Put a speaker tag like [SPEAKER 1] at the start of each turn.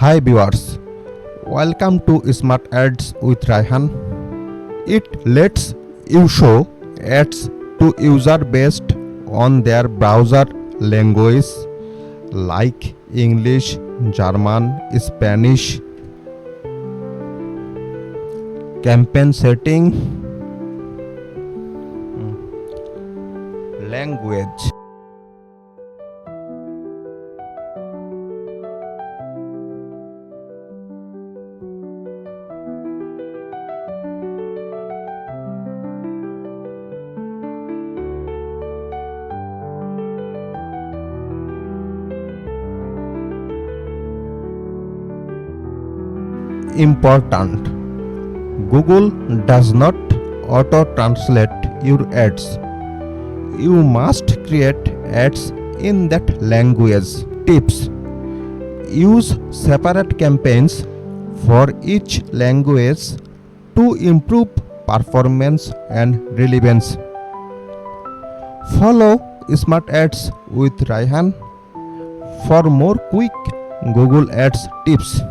[SPEAKER 1] Hi viewers, welcome to Smart Ads with Rayhan. It lets you show ads to user based on their browser language like English, German, Spanish, campaign setting, language. Important. Google does not auto translate your ads. You must create ads in that language. Tips. Use separate campaigns for each language to improve performance and relevance. Follow Smart Ads with Rayhan for more quick Google Ads tips.